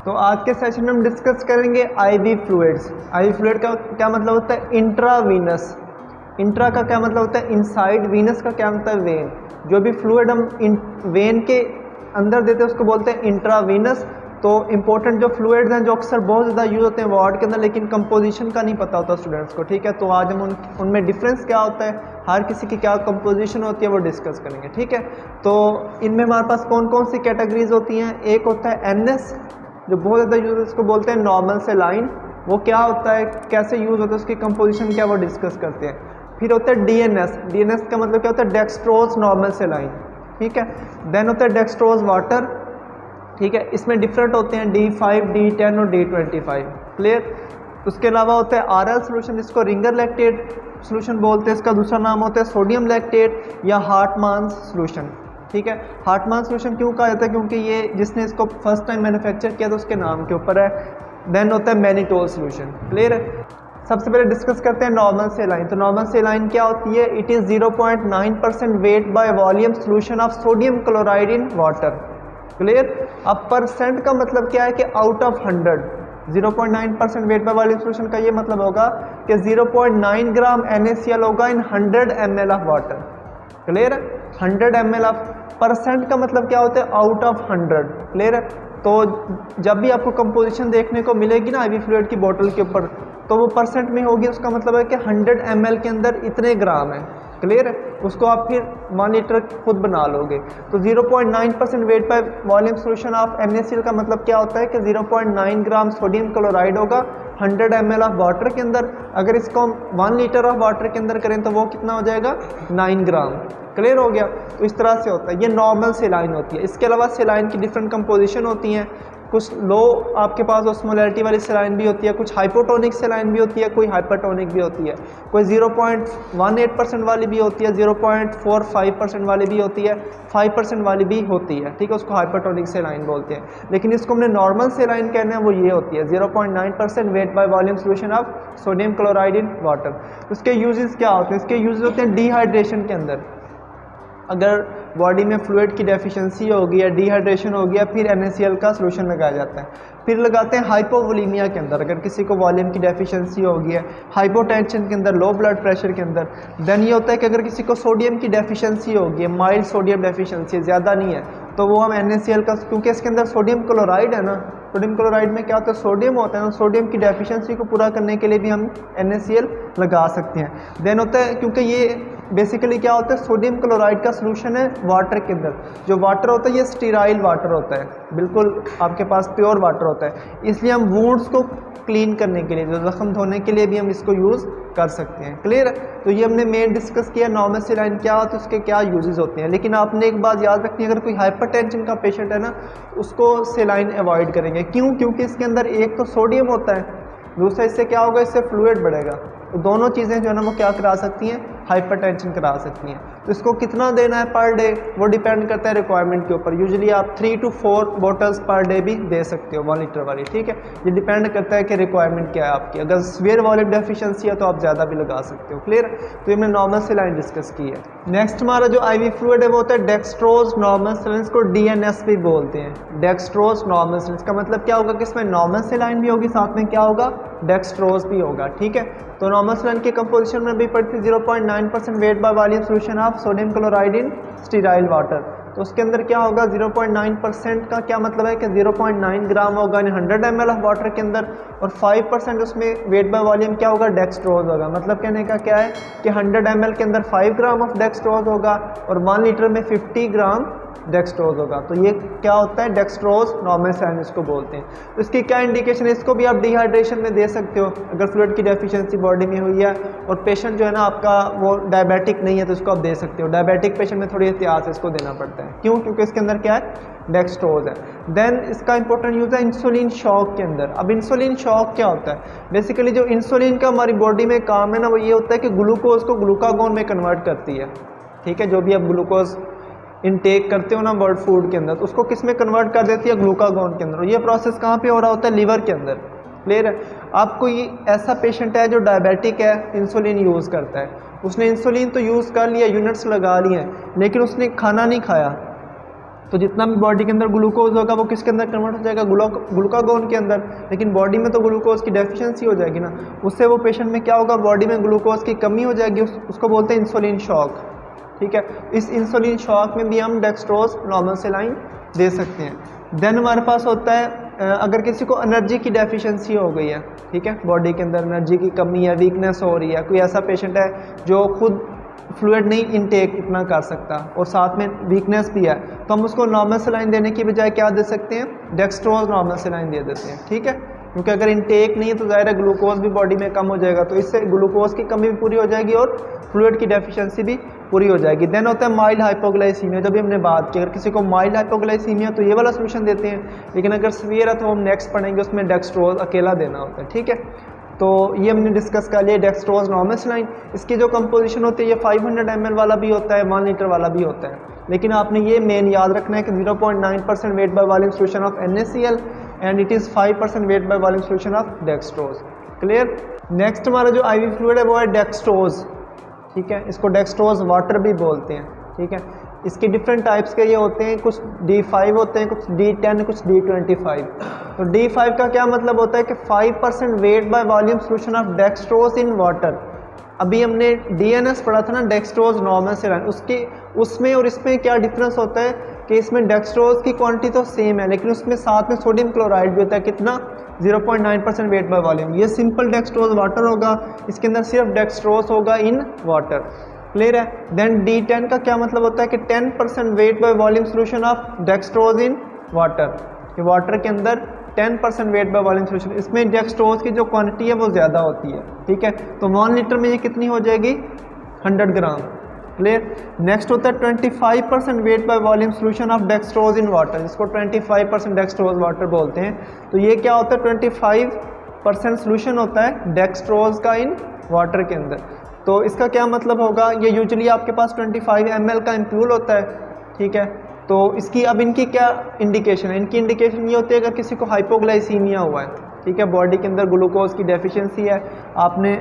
तो आज के सेशन में हम डिस्कस करेंगे आईवी फ्लूइड्स। आईवी फ्लूइड का क्या मतलब होता है? इंट्रावीनस। इंट्रा का क्या मतलब होता है? इनसाइड। वीनस का क्या मतलब है? वेन। जो भी फ्लूइड हम वेन के अंदर देते हैं उसको बोलते हैं इंट्रावीनस। तो इंपॉर्टेंट जो फ्लूइड्स हैं जो अक्सर बहुत ज़्यादा यूज होते हैं वार्ड के अंदर, लेकिन कंपोजिशन का नहीं पता होता स्टूडेंट्स को, ठीक है। तो आज हम उनमें डिफरेंस क्या होता है, हर किसी की क्या कंपोजिशन होती है, वो डिस्कस करेंगे, ठीक है। तो इनमें हमारे पास कौन कौन सी कैटेगरीज होती हैं? एक होता है एनएस, जो बहुत ज़्यादा यूज इसको बोलते हैं नॉर्मल सेलाइन। वो क्या होता है, कैसे यूज़ होता है, उसकी कंपोजिशन क्या, वो डिस्कस करते हैं। फिर होता है डीएनएस। डीएनएस का मतलब क्या होता है? डेक्सट्रोज नॉर्मल सेलाइन, ठीक है। देन होता है डेक्सट्रोज वाटर, ठीक है। इसमें डिफरेंट होते हैं D5, D10 और D25, क्लियर। उसके अलावा होता है आरएल सोल्यूशन, जिसको रिंगर लैक्टेट सोल्यूशन बोलते हैं। इसका दूसरा नाम होता है सोडियम लैक्टेट या हार्टमान्स सोल्यूशन, ठीक है। हार्टमान सोल्यूशन क्यों कहा जाता है? क्योंकि ये जिसने इसको फर्स्ट टाइम मैन्युफैक्चर किया था उसके नाम के ऊपर है। देन होता है मैनिटोल सोल्यूशन, क्लियर है। सबसे पहले डिस्कस करते हैं नॉर्मल सेलाइन। तो नॉर्मल सेलाइन क्या होती है? It is 0.9% weight by volume solution of sodium chloride in water, clear. अब परसेंट का मतलब क्या है कि out of 100। 0.9% weight by volume solution का ये मतलब होगा कि 0.9 ग्राम NaCl होगा इन 100 ml ऑफ वाटर, क्लियर है। 100 ml ऑफ परसेंट का मतलब क्या होता है? आउट ऑफ 100, क्लियर है। तो जब भी आपको कंपोजिशन देखने को मिलेगी ना आईवी फ्लूइड की बोतल के ऊपर, तो वो परसेंट में होगी। उसका मतलब है कि 100 ml के अंदर इतने ग्राम है, क्लियर है। उसको आप फिर 1 लीटर खुद बना लोगे। तो 0.9% weight by volume solution of NaCl का मतलब क्या होता है कि 0.9 ग्राम सोडियम क्लोराइड होगा 100 ml ऑफ वाटर के अंदर। अगर इसको हम 1 लीटर ऑफ वाटर के अंदर करें तो वो कितना हो जाएगा? 9 ग्राम, क्लियर हो गया। तो इस तरह से होता है, ये नॉर्मल सेलाइन होती है। इसके अलावा सेलाइन की डिफरेंट कंपोजिशन होती हैं। कुछ लो आपके पास ऑस्मोलैरिटी वाली सेलाइन भी होती है, कुछ हाइपोटोनिक सेलाइन भी होती है, कोई हाइपरटोनिक भी होती है, कोई 0.18% वाली भी होती है, 0.45% वाली भी होती है, 5% वाली भी होती है, ठीक है। उसको हाइपरटोनिक सेलाइन बोलते हैं। लेकिन इसको हमने नॉर्मल सेलाइन कहना है, वो ये होती है 0.9% weight by volume solution of sodium chloride in water. उसके यूजेस क्या होते हैं? इसके यूजेस होते हैं डिहाइड्रेशन के अंदर। अगर बॉडी में फ्लूइड की डेफिशिएंसी होगी या डिहाइड्रेशन हो गया, फिर NaCl का सोल्यूशन लगाया जाता है। फिर लगाते हैं हाइपोवोलीमिया के अंदर, अगर किसी को वॉल्यूम की डेफिशिएंसी होगी है, हाइपोटेंशन के अंदर, लो ब्लड प्रेशर के अंदर। देन ये होता है कि अगर किसी को सोडियम की डेफिशिएंसी होगी है, माइल्ड सोडियम डेफिशिएंसी, ज़्यादा नहीं है, तो वो हम NaCl का, क्योंकि इसके अंदर सोडियम क्लोराइड है ना, सोडियम क्लोराइड में क्या होता है? सोडियम होता है ना। सोडियम की डेफिशिएंसी को पूरा करने के लिए भी हम NaCl लगा सकते हैं। देन होता है, क्योंकि ये बेसिकली क्या होता है? सोडियम क्लोराइड का सोल्यूशन है वाटर के अंदर। जो वाटर होता है ये स्टीराइल वाटर होता है, बिल्कुल आपके पास प्योर वाटर होता है। इसलिए हम वुंड्स को क्लीन करने के लिए, जो जख्म धोने के लिए भी हम इसको यूज़ कर सकते हैं, क्लियर है। तो ये हमने मेन डिस्कस किया नॉर्मल सेलाइन क्या होता है, उसके क्या यूजेस होते हैं। लेकिन आपने एक बात याद रखनी है, अगर कोई हाइपरटेंशन का पेशेंट है ना, उसको सेलाइन अवॉइड करेंगे। क्यों? क्योंकि इसके अंदर एक तो सोडियम होता है, दूसरा इससे क्या होगा? इससे फ्लूइड बढ़ेगा। तो दोनों चीज़ें जो है ना वो क्या करा सकती हैं? हाइपरटेंशन करा सकती हैं। तो इसको कितना देना है पर डे, वो डिपेंड करता है रिक्वायरमेंट के ऊपर। यूजुअली आप 3 to 4 बॉटल्स पर डे भी दे सकते हो 1 लीटर वाली, ठीक है। ये डिपेंड करता है कि रिक्वायरमेंट क्या है आपकी। अगर सीवियर वॉल्यूम डेफिशिएंसी है तो आप ज़्यादा भी लगा सकते हो, क्लियर। तो ये हमने नॉर्मल सेलाइन डिस्कस की है। नेक्स्ट हमारा जो आईवी फ्लूइड है वो होता है डेक्सट्रोज नॉर्मल सेलाइन, इसको DNS भी बोलते हैं। डेक्सट्रोज नॉर्मल सेलाइन, इसका मतलब क्या होगा कि इसमें नॉर्मल सेलाइन भी होगी, साथ में क्या होगा? डेक्सट्रोज भी होगा, ठीक है। तो नॉर्मल सेलाइन की कंपोजिशन में भी पड़ती है 0.9% weight by volume solution of sodium chloride in sterile water. तो उसके अंदर क्या होगा? 0.9% का क्या मतलब है कि 0.9 ग्राम होगा इन 100 ml ऑफ वाटर के अंदर, और 5% उसमें वेट बाय वॉल्यूम क्या होगा? डेक्सट्रोज होगा। मतलब कहने का क्या है कि 100 ml के अंदर 5 ग्राम ऑफ डेक्सट्रोज होगा और 1 लीटर में 50 ग्राम डेक्सट्रोज होगा। तो ये क्या होता है? डेक्सट्रोज नॉर्मल सेलाइन इसको बोलते हैं। तो इसकी क्या इंडिकेशन है? इसको भी आप डिहाइड्रेशन में दे सकते हो, अगर फ्लूइड की डेफिशिएंसी बॉडी में हुई है और पेशेंट जो है ना आपका वो डायबिटिक नहीं है तो इसको आप दे सकते हो। डायबिटिक पेशेंट में थोड़ी एहतियात से इसको देना पड़ता है। क्यों? क्योंकि इसके अंदर क्या है? डेक्सट्रोज है। देन इसका इंपॉर्टेंट यूज है इंसुलिन शॉक के अंदर। अब इंसुलिन शॉक क्या होता है? बेसिकली जो इंसुलिन का हमारी बॉडी में काम है ना, वो ये होता है कि ग्लूकोज को ग्लूकागोन में कन्वर्ट करती है, ठीक है। जो भी आप ग्लूकोज इनटेक करते हो ना वर्ल्ड फूड के अंदर, तो उसको किस में कन्वर्ट कर देती है? ग्लूकागोन के अंदर। और ये प्रोसेस कहाँ पे हो रहा होता है? लीवर के अंदर, क्लियर है। आपको ये ऐसा पेशेंट है जो डायबिटिक है, इंसुलिन यूज़ करता है, उसने इंसुलिन तो यूज़ कर लिया, यूनिट्स लगा लिए हैं, लेकिन उसने खाना नहीं खाया, तो जितना भी बॉडी के अंदर ग्लूकोज होगा वो किसके अंदर कन्वर्ट हो जाएगा, ग्लूकागोन के अंदर। लेकिन बॉडी में तो ग्लूकोज की डेफिशिएंसी हो जाएगी ना, उससे वो पेशेंट में क्या होगा, बॉडी में ग्लूकोज की कमी हो जाएगी, उसको बोलते हैं इंसुलिन शॉक। ठीक है, इस इंसुलिन शॉक में भी हम डेक्सट्रोज नॉर्मल सेलाइन दे सकते हैं। देन हमारे पास होता है अगर किसी को एनर्जी की डेफिशिएंसी हो गई है, ठीक है, बॉडी के अंदर एनर्जी की कमी है, वीकनेस हो रही है, कोई ऐसा पेशेंट है जो खुद फ्लूइड नहीं इनटेक इतना कर सकता और साथ में वीकनेस भी है, तो हम उसको नॉर्मल सेलाइन देने की बजाय क्या दे सकते हैं, डेक्सट्रोज नॉर्मल सेलाइन दे देते हैं। ठीक है, क्योंकि अगर इनटेक नहीं है तो ज़ाहिर है ग्लूकोज भी बॉडी में कम हो जाएगा, तो इससे ग्लूकोज की कमी भी पूरी हो जाएगी और फ्लूइड की डेफिशिएंसी भी पूरी हो जाएगी। देन होता है माइल्ड हाइपोग्लाइसीमिया, जब भी हमने बात की, अगर किसी को माइल्ड हाइपोग्लाइसीमिया तो ये वाला सोल्यूशन देते हैं, लेकिन अगर सीवियर है तो हम नेक्स्ट पढ़ेंगे, उसमें डेक्सट्रोज अकेला देना होता है। ठीक है, तो ये हमने डिस्कस कर लिया डेक्सट्रोज नॉर्मल सेलाइन। इसकी जो कंपोजिशन होती है ये 500 ml वाला भी होता है, 1 लीटर वाला भी होता है, लेकिन आपने ये मेन याद रखना है कि 0.9% weight by volume solution of NaCl and it is 5% weight by volume solution of dextrose. Clear. Next हमारा जो IV फ्लूइड है वो है डेक्सट्रोज। ठीक है, इसको डेक्सट्रोज वाटर भी बोलते हैं। ठीक है, इसके डिफरेंट टाइप्स के ये होते हैं, कुछ D5 होते हैं, कुछ D10, कुछ D25। तो D5 का क्या मतलब होता है कि 5% weight by volume solution of dextrose in water. अभी हमने DNS पढ़ा था ना, डेक्सट्रोज नॉर्मल सेलाइन, उसमें और इसमें क्या डिफरेंस होता है कि इसमें डेक्सट्रोज की क्वांटिटी तो सेम है, लेकिन उसमें साथ में सोडियम क्लोराइड भी होता है, कितना, 0.9% वेट बाय वॉल्यूम। ये सिंपल डेक्सट्रोज वाटर होगा, इसके अंदर सिर्फ डेक्सट्रोज होगा इन वाटर। क्लियर है। देन D10 का क्या मतलब होता है कि 10% weight by volume solution of dextrose in water. ये वाटर के अंदर 10% वेट बाय वॉल्यूम सोल्यूशन, इसमें डेक्सट्रोज की जो क्वांटिटी है वो ज़्यादा होती है। ठीक है, तो 1 लीटर में ये कितनी हो जाएगी, 100 ग्राम। क्लियर। नेक्स्ट होता है 25% weight by volume solution of dextrose in water, जिसको 25% डेक्सट्रोज वाटर बोलते हैं। तो ये क्या होता है, 25% सोल्यूशन होता है डेक्सट्रोज का इन वाटर के अंदर। तो इसका क्या मतलब होगा, ये यूजुअली आपके पास 25 ml का एम्प्यूल होता है। ठीक है, तो इसकी अब इनकी क्या इंडिकेशन है, इनकी इंडिकेशन ये होती है अगर किसी को हाइपोग्लाइसीमिया हुआ है, ठीक है, बॉडी के अंदर ग्लूकोज की डेफिशिएंसी है, आपने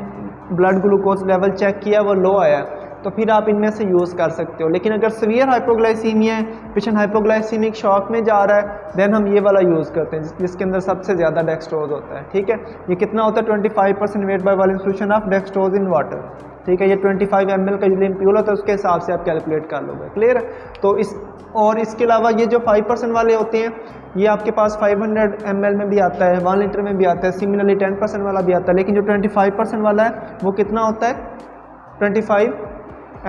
ब्लड ग्लूकोज लेवल चेक किया वो लो आया, तो फिर आप इनमें से यूज़ कर सकते हो। लेकिन अगर सीवियर हाइपोग्लाइसीमिया है, पेशेंट हाइपोग्लाइसीमिक शॉक में जा रहा है, देन हम ये वाला यूज़ करते हैं जिसके अंदर सबसे ज़्यादा डेक्सट्रोज होता है। ठीक है, ये कितना होता है, 25% weight by volume solution of dextrose in water. ठीक है, ये 25 ml का यूजुअली एम्प्यूल होता है, उसके हिसाब से आप कैलकुलेट कर लोगे। क्लियर है। तो इसके अलावा ये जो 5% वाले होते हैं ये आपके पास 500 ml में भी आता है, 1 लीटर में भी आता है, सिमिलरली 10% वाला भी आता है, लेकिन जो 25% वाला है वो कितना होता है, 25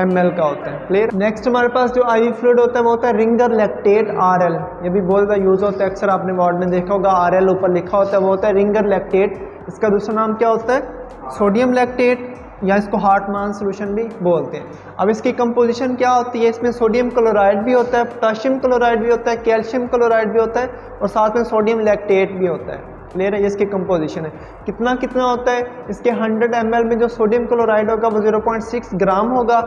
ml का होता है। क्लियर। नेक्स्ट हमारे पास जो IV फ्लूइड होता है वो होता है रिंगर लैक्टेट RL। ये भी बहुत ज़्यादा यूज़ होता है, अक्सर आपने वार्ड में देखा होगा RL ऊपर लिखा होता है, वो होता है रिंगर लैक्टेट। इसका दूसरा नाम क्या होता है, सोडियम लैक्टेट, या इसको हार्टमान सोल्यूशन भी बोलते हैं। अब इसकी कंपोजिशन क्या होती है, इसमें सोडियम क्लोराइड भी होता है, पोटाशियम क्लोराइड भी होता है, कैल्शियम क्लोराइड भी होता है और साथ में सोडियम लैक्टेट भी होता है। क्लियर है, ये इसकी कंपोजिशन है। कितना कितना होता है, इसके 100 ml में जो सोडियम क्लोराइड होगा वो 0.6 ग्राम होगा,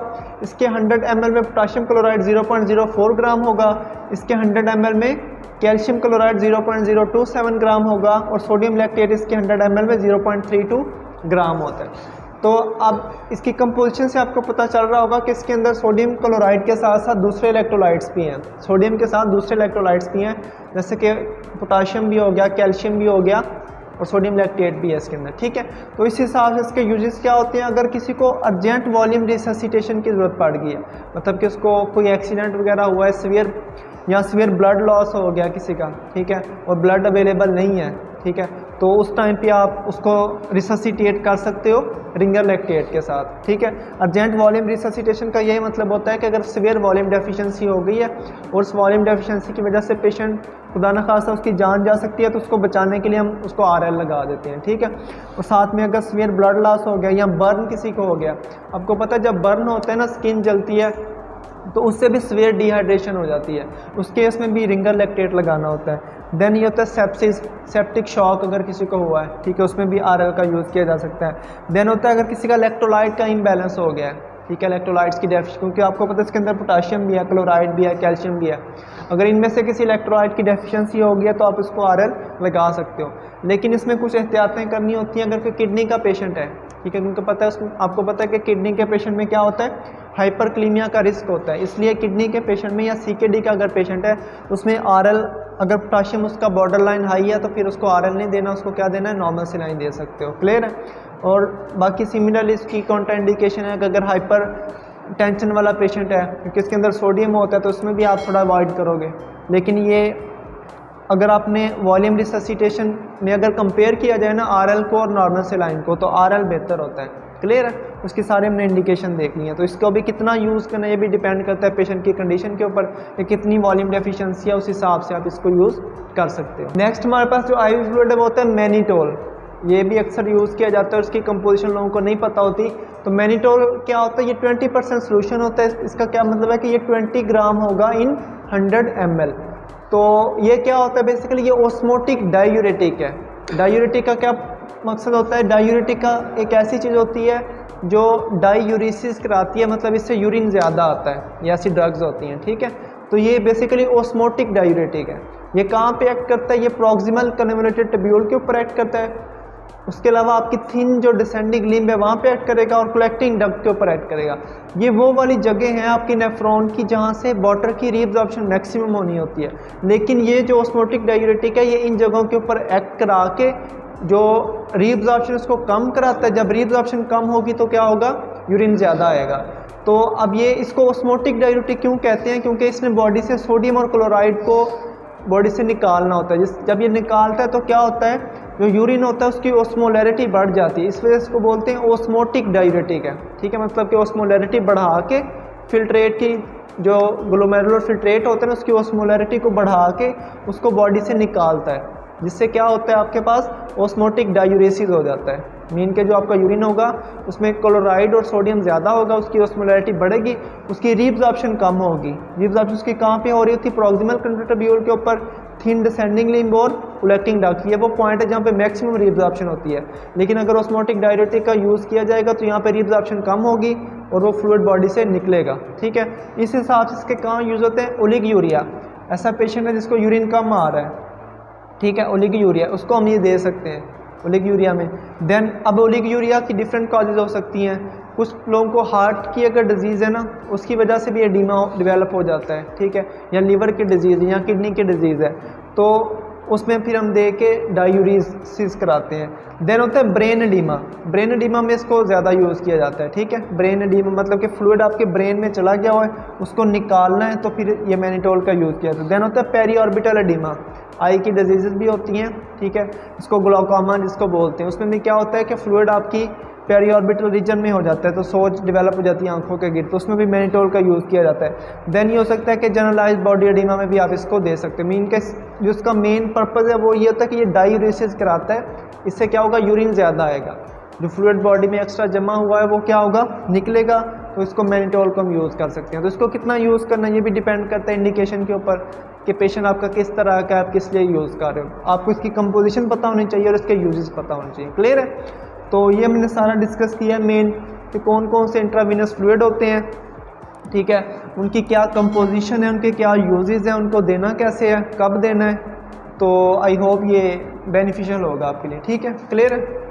इसके 100 ml में पोटाशियम क्लोराइड 0.04 ग्राम होगा, इसके 100 ml में कैल्शियम क्लोराइड 0.027 ग्राम होगा और सोडियम लैक्टेट इसके 100 ml में 0.32 ग्राम होता है। तो अब इसकी कंपोजिशन से आपको पता चल रहा होगा कि इसके अंदर सोडियम क्लोराइड के साथ साथ दूसरे इलेक्ट्रोलाइट्स भी हैं, सोडियम के साथ दूसरे इलेक्ट्रोलाइट्स भी हैं, जैसे कि पोटाशियम भी हो गया, कैल्शियम भी हो गया और सोडियम लैक्टेट भी है इसके अंदर। ठीक है, तो इस हिसाब से इसके यूजेस क्या होते हैं, अगर किसी को अर्जेंट वॉल्यूम रिससिटेशन की ज़रूरत पड़ गई है, मतलब कि उसको कोई एक्सीडेंट वगैरह हुआ है, सीवियर ब्लड लॉस हो गया किसी का, ठीक है, और ब्लड अवेलेबल नहीं है, ठीक है, तो उस टाइम पे आप उसको रिससिटेट कर सकते हो रिंगर लैक्टेट के साथ। ठीक है, अर्जेंट वॉल्यूम रिससिटेशन का यही मतलब होता है कि अगर सीवियर वॉल्यूम डेफिशिएंसी हो गई है और उस वॉल्यूम डेफिशिएंसी की वजह से पेशेंट खुदा न खासा उसकी जान जा सकती है, तो उसको बचाने के लिए हम उसको RL लगा देते हैं। ठीक है, और साथ में अगर सीवियर ब्लड लॉस हो गया या बर्न किसी को हो गया, आपको पता है जब बर्न होता है ना, स्किन जलती है, तो उससे भी सीवियर डिहाइड्रेशन हो जाती है, उस केस में भी रिंगर लैक्टेट लगाना होता है। देन ये होता है सेप्सिस, सेप्टिक शॉक अगर किसी को हुआ है, ठीक है, उसमें भी RL का यूज़ किया जा सकता है। देन होता है अगर किसी का इलेक्ट्रोलाइट का इम्बैलेंस हो गया है, ठीक है, इलेक्ट्रोलाइट्स की डेफिशिएंसी, क्योंकि आपको पता है इसके अंदर पोटाशियम भी है, क्लोराइड भी है, कैल्शियम भी है, अगर इनमें से किसी इलेक्ट्रोलाइट की डेफिशिएंसी हो गई है तो आप इसको RL लगा सकते हो। लेकिन इसमें कुछ एहतियातें करनी होती हैं अगर कोई किडनी का पेशेंट है, ठीक है, क्योंकि पता है आपको पता है कि किडनी के पेशेंट में क्या होता है, हाइपरक्लीमिया का रिस्क होता है। इसलिए किडनी के पेशेंट में या CKD का अगर पेशेंट है उसमें RL अगर पोटाशियम उसका बॉर्डर लाइन हाई है तो फिर उसको RL नहीं देना, उसको क्या देना है, नॉर्मल सलाइन दे सकते हो। क्लियर है। और बाकी सिमिलरली इसकी कॉन्ट्राइंडिकेशन है कि अगर हाइपर टेंशन वाला पेशेंट है क्योंकि इसके अंदर सोडियम होता है तो उसमें भी आप थोड़ा अवॉइड करोगे। लेकिन ये अगर आपने वॉल्यूम रिससिटेशन में अगर कंपेयर किया जाए ना RL को और नॉर्मल सलाइन को तो RL बेहतर होता है। क्लियर है। उसकी सारे हमने इंडिकेशन देख ली है। तो इसको भी कितना यूज़ करना ये भी डिपेंड करता है पेशेंट की कंडीशन के ऊपर कि कितनी वॉल्यूम डेफिशिएंसी है, उस हिसाब से आप इसको यूज़ कर सकते हो। नेक्स्ट हमारे पास जो IV फ्लूइड है वो होता है मैनिटोल। ये भी अक्सर यूज़ किया जाता है, उसकी कंपोजिशन लोगों को नहीं पता होती। तो मैनिटोल क्या होता है, ये 20% सोल्यूशन होता है। इसका क्या मतलब है कि ये 20 ग्राम होगा इन 100 ml। तो ये क्या होता है, बेसिकली ये ऑस्मोटिक डायूरेटिक है। डायूरेटिक का क्या मकसद होता है, डायूरेटिक का एक ऐसी चीज़ होती है जो डायूरिसिस कराती है, मतलब इससे यूरिन ज़्यादा आता है, ये ऐसी ड्रग्स होती हैं। ठीक है। तो ये बेसिकली ऑस्मोटिक डायूरेटिक है। ये कहाँ पे एक्ट करता है, ये प्रॉक्सिमल कन्वोल्यूटेड ट्यूब्यूल के ऊपर एक्ट करता है। उसके अलावा आपकी थिन जो डिसेंडिंग लिम्ब है वहाँ पे एक्ट करेगा और कलेक्टिंग डक्ट के ऊपर एक्ट करेगा। ये वो वाली जगह है आपकी नेफ्रॉन की जहाँ से वाटर की रीअब्जॉर्प्शन मैक्सिमम होनी होती है। लेकिन ये जो ऑस्मोटिक डायूरेटिक है ये इन जगहों के ऊपर एक्ट करा के जो रीअब्जॉर्प्शन उसको कम कराता है। जब रीअब्जॉर्प्शन कम होगी तो क्या होगा, यूरिन ज़्यादा आएगा। तो अब ये इसको ऑस्मोटिक डायूरेटिक क्यों कहते हैं, क्योंकि इसने बॉडी से सोडियम और क्लोराइड को बॉडी से निकालना होता है। जब ये निकालता है तो क्या होता है, जो यूरिन होता है उसकी ऑस्मोलैरिटी बढ़ जाती है, इस वजह से इसको बोलते हैं ऑस्मोटिक डायूरेटिक है। ठीक है। मतलब कि ऑस्मोलैरिटी बढ़ा के फिल्ट्रेट की जो ग्लोमेरुलर फिल्ट्रेट होते हैं उसकी ऑस्मोलैरिटी को बढ़ा के उसको बॉडी से निकालता है, जिससे क्या होता है आपके पास ऑस्मोटिक डायूरेसिस हो जाता है। मीन के जो आपका यूरिन होगा उसमें क्लोराइड और सोडियम ज़्यादा होगा, उसकी ऑस्मोलैरिटी बढ़ेगी, उसकी रीअब्जॉर्प्शन कम होगी। रीअब्जॉर्प्शन उसकी कहाँ पे हो रही होती है, प्रॉक्सिमल कन्वोल्यूटेड ट्यूब्यूल के ऊपर, थिन डिसेंडिंग लिम्ब और कलेक्टिंग डक्ट। ये वो पॉइंट है जहाँ पे मैक्सिमम रीअब्जॉर्प्शन होती है। लेकिन अगर ऑस्मोटिक डायूरेटिक का यूज़ किया जाएगा तो यहाँ पे रीअब्जॉर्प्शन कम होगी और वो फ्लूइड बॉडी से निकलेगा। ठीक है। इस हिसाब से इसके कहाँ यूज़ होते हैं, ओलिगोयूरिया। ऐसा पेशेंट है जिसको यूरिन कम आ रहा है, ठीक है, ओलिगोयूरिया, उसको हम ये दे सकते हैं ओलिगोयूरिया में। देन अब ओलिगोयूरिया की डिफरेंट कॉजेज हो सकती हैं। कुछ लोगों को हार्ट की अगर डिजीज़ है ना उसकी वजह से भी एडीमा डेवलप हो जाता है। ठीक है। या लीवर की डिजीज़ या किडनी की डिजीज़ है तो उसमें फिर हम दे के डायूरिसिस कराते हैं। देन होता है ब्रेन एडीमा। ब्रेन एडीमा में इसको ज़्यादा यूज़ किया जाता है। ठीक है। ब्रेन एडीमा मतलब कि फ्लूइड आपके ब्रेन में चला गया हुआ है, उसको निकालना है तो फिर ये मैनिटोल का यूज़ किया जाता है। देन होता है पेरी ऑर्बिटल एडीमा। आई की डिजीज़ भी होती हैं। ठीक है। इसको ग्लाउकोमा जिसको बोलते हैं, उसमें भी क्या होता है कि फ्लूइड आपकी पेरी ऑर्बिटल रीजन में हो जाता है तो सोज डेवलप हो जाती है आंखों के गिर, तो उसमें भी मैनिटोल का यूज़ किया जाता है। देन ये हो सकता है कि जनरलाइज्ड बॉडी एडीमा में भी आप इसको दे सकते हैं। मीन के जो इसका मेन पर्पज़ है वो ये होता है कि ये डायूरेसिस कराता है। इससे क्या होगा, यूरिन ज़्यादा आएगा, जो फ्लूइड बॉडी में एक्स्ट्रा जमा हुआ है वो क्या होगा, निकलेगा। तो इसको मैनिटोल को हम यूज़ कर सकते हैं। तो इसको कितना यूज़ करना ये भी डिपेंड करता है इंडिकेशन के ऊपर कि पेशेंट आपका किस तरह का, आप किस लिए यूज़ कर रहे हो। आपको इसकी कंपोजिशन पता होनी चाहिए और इसके यूजेस पता होने चाहिए। क्लियर है। तो ये हमने सारा डिस्कस किया मेन कि कौन कौन से इंट्रावीनस फ्लूइड होते हैं। ठीक है। उनकी क्या कंपोजिशन है, उनके क्या यूजेस हैं, उनको देना कैसे है, कब देना है। तो आई होप ये बेनिफिशियल होगा आपके लिए। ठीक है। क्लियर है।